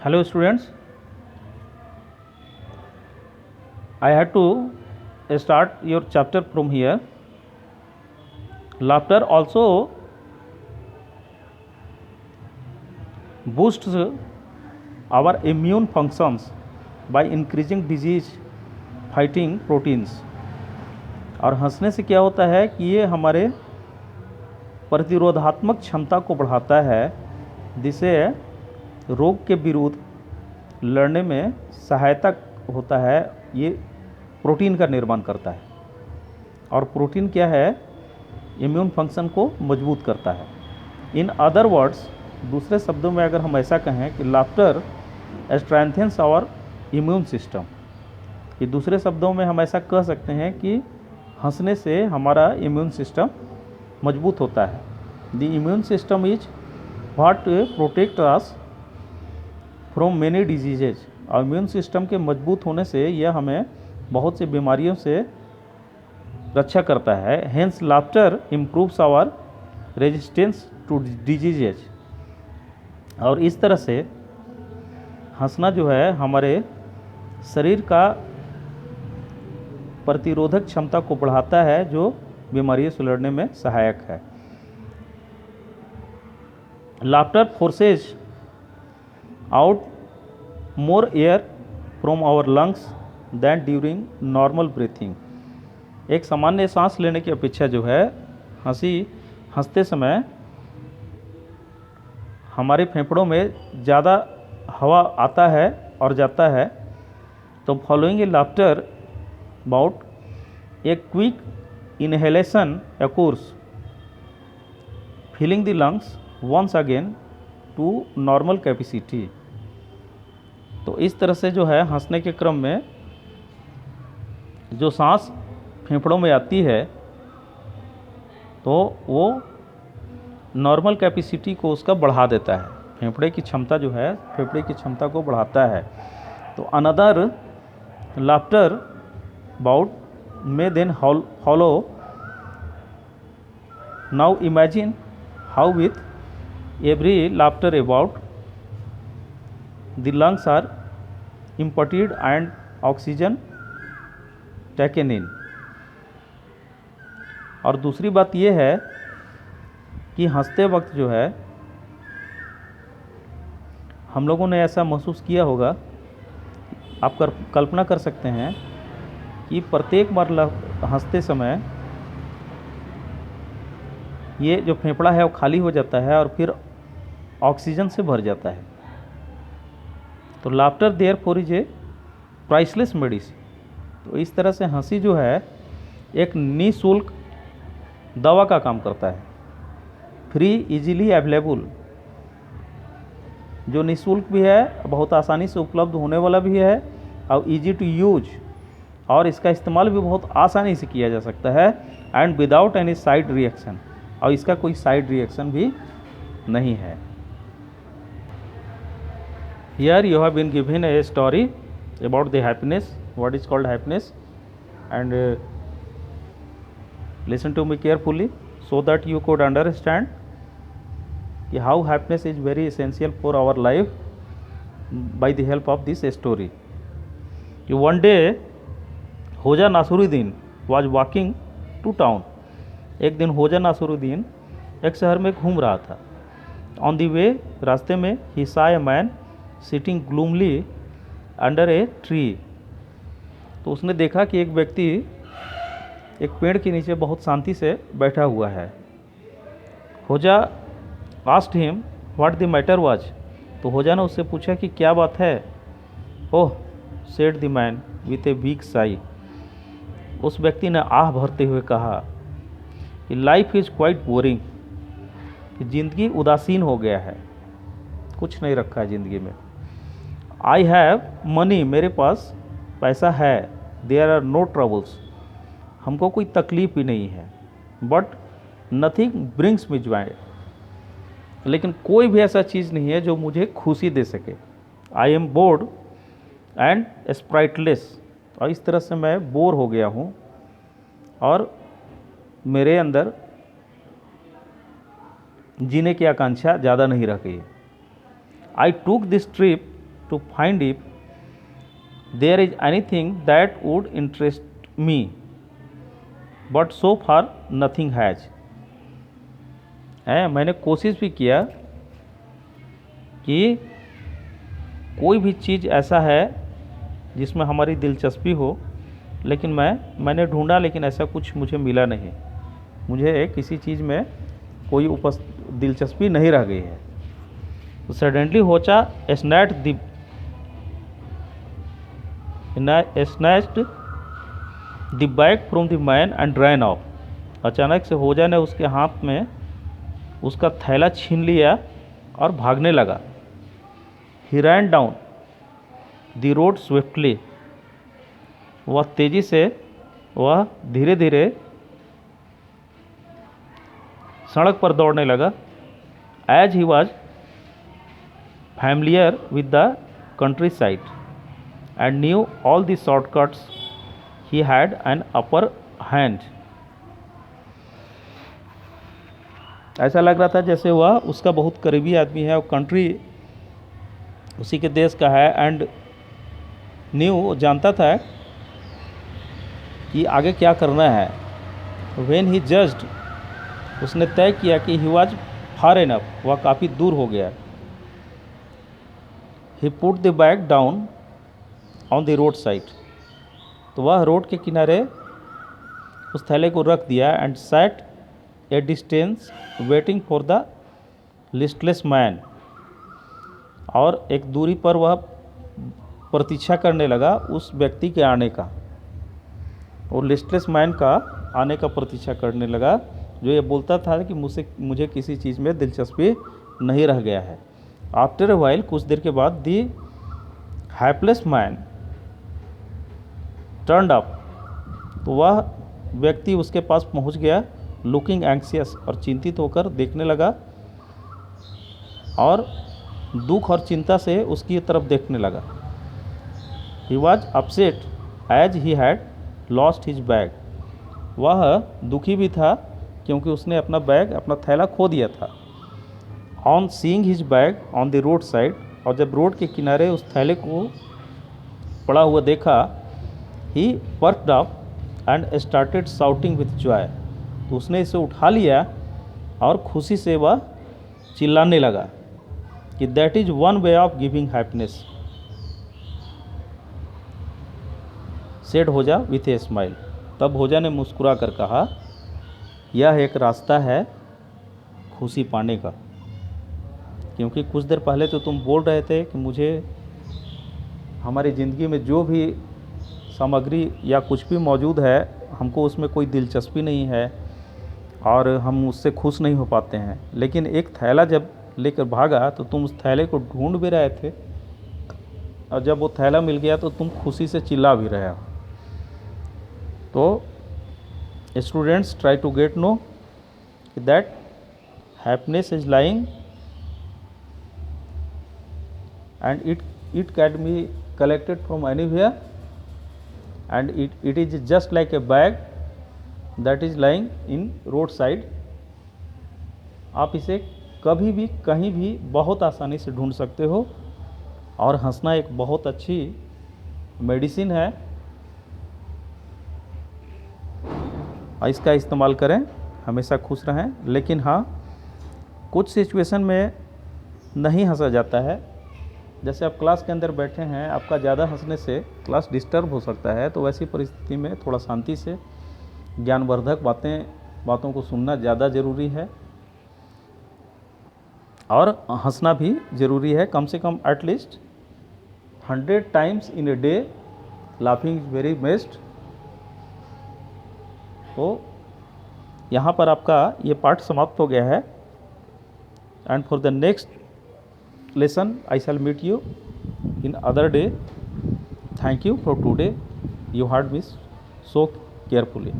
Hello students, I had to start your chapter from here. Laughter also boosts our immune functions by increasing disease fighting proteins. और हंसने से क्या होता है कि ये हमारे प्रतिरोधात्मक क्षमता को बढ़ाता है, जिससे रोग के विरुद्ध लड़ने में सहायता होता है। ये प्रोटीन का निर्माण करता है और प्रोटीन क्या है, इम्यून फंक्शन को मजबूत करता है। इन अदर वर्ड्स, दूसरे शब्दों में अगर हम ऐसा कहें कि laughter strengthens our immune system, कि दूसरे शब्दों में हम ऐसा कह सकते हैं कि हंसने से हमारा इम्यून सिस्टम मजबूत होता है। The immune system is what protect us from many diseases. और इम्यून सिस्टम के मजबूत होने से यह हमें बहुत सी बीमारियों से रक्षा करता है। Hence laughter improves our resistance to diseases. और इस तरह से हंसना जो है हमारे शरीर का प्रतिरोधक क्षमता को बढ़ाता है, जो बीमारियों से लड़ने में सहायक है। Laughter forces out more air from our lungs than during normal breathing. एक सामान्य सांस लेने की अपेक्षा जो है हंसते समय हमारे फेफड़ों में ज़्यादा हवा आता है और जाता है। तो following a laughter bout a quick inhalation occurs, filling the lungs once again to normal capacity। तो इस तरह से जो है हंसने के क्रम में जो सांस फेफड़ों में आती है तो वो नॉर्मल कैपेसिटी को उसका बढ़ा देता है। फेफड़े की क्षमता जो है, फेफड़े की क्षमता को बढ़ाता है। तो अनदर लाफ्टर बाउट में then follow. Now imagine how with every laughter about the lungs are emptied and oxygen taken in। और दूसरी बात यह है कि हंसते वक्त जो है हम लोगों ने ऐसा महसूस किया होगा, आप कल्पना कर सकते हैं कि प्रत्येक बार हंसते समय ये जो फेफड़ा है वो खाली हो जाता है और फिर ऑक्सीजन से भर जाता है। तो laughter therefore is a priceless medicine. तो इस तरह से हंसी जो है एक निःशुल्क दवा का काम करता है, फ्री इजीली अवेलेबल, जो निःशुल्क भी है, बहुत आसानी से उपलब्ध होने वाला भी है और इजी टू यूज, और इसका इस्तेमाल भी बहुत आसानी से किया जा सकता है। And without any side reaction, और इसका कोई साइड रिएक्शन भी नहीं है। Here you have been given a story about the happiness, what is called happiness, and listen to me carefully so that you could understand how happiness is very essential for our life by the help of this story. One day Hoja Nasruddin was walking to town। एक दिन होजा नासरुद्दीन एक शहर में घूम रहा था। On the way, रास्ते में, he saw a man sitting gloomily under a tree. तो उसने देखा कि एक व्यक्ति एक पेड़ के नीचे बहुत शांति से बैठा हुआ है। Hodja asked him what the matter was. तो होजा ने उससे पूछा कि क्या बात है। Oh, said the man with a big sigh. उस व्यक्ति ने आह भरते हुए कहा कि लाइफ इज़ क्वाइट बोरिंग, कि ज़िंदगी उदासीन हो गया है, कुछ नहीं रखा है ज़िंदगी में। आई हैव मनी, मेरे पास पैसा है। देयर आर नो ट्रबल्स, हमको कोई तकलीफ भी नहीं है। But nothing brings me Joy, लेकिन कोई भी ऐसा चीज़ नहीं है जो मुझे खुशी दे सके। आई एम बोर्ड एंड स्प्राइटलेस, और इस तरह से मैं बोर हो गया हूँ और मेरे अंदर जीने की आकांक्षा ज़्यादा नहीं रह गई। आई टूक this trip to find if there is anything that would interest me, but so far nothing has. मैंने कोशिश भी किया कि कोई भी चीज़ ऐसा है जिसमें हमारी दिलचस्पी हो, लेकिन मैंने ढूंढा, लेकिन ऐसा कुछ मुझे मिला नहीं। मुझे किसी चीज़ में कोई दिलचस्पी नहीं रह गई है। तो suddenly Hodja snatched the bag from the man and ran off. अचानक से होजा ने उसके हाथ में उसका थैला छीन लिया और भागने लगा। He ran down the road swiftly. वह तेज़ी से, वह धीरे धीरे सड़क पर दौड़ने लगा। As he was familiar with the countryside and knew all the shortcuts, he had an upper hand. ऐसा लग रहा था जैसे वह उसका बहुत करीबी आदमी है और कंट्री उसी के देश का है। एंड न्यू जानता था कि आगे क्या करना है। व्हेन ही जज्ड, उसने तय किया कि ही वॉज फार इनफ, वह काफ़ी दूर हो गया। He put the bag down on the road side. तो वह रोड के किनारे उस थैले को रख दिया। And set A distance waiting for the listless man. और एक दूरी पर वह प्रतीक्षा करने लगा उस व्यक्ति के आने का, और लिस्टलेस मैन का आने का प्रतीक्षा करने लगा, जो ये बोलता था कि मुझे किसी चीज़ में दिलचस्पी नहीं रह गया है। आफ्टर ए वाइल, कुछ देर के बाद, दी हैप्लेस मैन टर्न्ड अप। तो वह व्यक्ति उसके पास पहुंच गया, लुकिंग एंक्सियस, और चिंतित होकर देखने लगा और दुख और चिंता से उसकी तरफ देखने लगा। He was upset as he had lost his bag. वह दुखी भी था क्योंकि उसने अपना बैग, अपना थैला खो दिया था। On seeing his bag on the road side, और जब रोड के किनारे उस थैले को पड़ा हुआ देखा, he perked up and started shouting with joy. तो उसने इसे उठा लिया और खुशी से वह चिल्लाने लगा कि that is one way of giving happiness, said होजा विथ ए स्माइल। तब होजा ने मुस्कुरा कर कहा, यह एक रास्ता है खुशी पाने का। क्योंकि कुछ देर पहले तो तुम बोल रहे थे कि मुझे हमारी ज़िंदगी में जो भी सामग्री या कुछ भी मौजूद है, हमको उसमें कोई दिलचस्पी नहीं है और हम उससे खुश नहीं हो पाते हैं। लेकिन एक थैला जब लेकर भागा तो तुम उस थैले को ढूंढ भी रहे थे, और जब वो थैला मिल गया तो तुम खुशी से चिल्ला भी रहे हो। तो students try to get know that happiness is lying and it can be collected from anywhere, and it is just like a bag that is lying in roadside. आप इसे कभी भी कहीं भी बहुत आसानी से ढूंढ सकते हो, और हंसना एक बहुत अच्छी मेडिसिन है। इसका इस्तेमाल करें, हमेशा खुश रहें। लेकिन हाँ, कुछ सिचुएशन में नहीं हंसा जाता है। जैसे आप क्लास के अंदर बैठे हैं, आपका ज़्यादा हंसने से क्लास डिस्टर्ब हो सकता है, तो वैसी परिस्थिति में थोड़ा शांति से ज्ञानवर्धक बातों को सुनना ज़्यादा ज़रूरी है, और हंसना भी ज़रूरी है। कम से कम at least 100 times in a day laughing is very best. तो यहाँ पर आपका ये पार्ट समाप्त हो गया है। And for the next lesson I shall meet you in other day. Thank you for today. You heard me so carefully.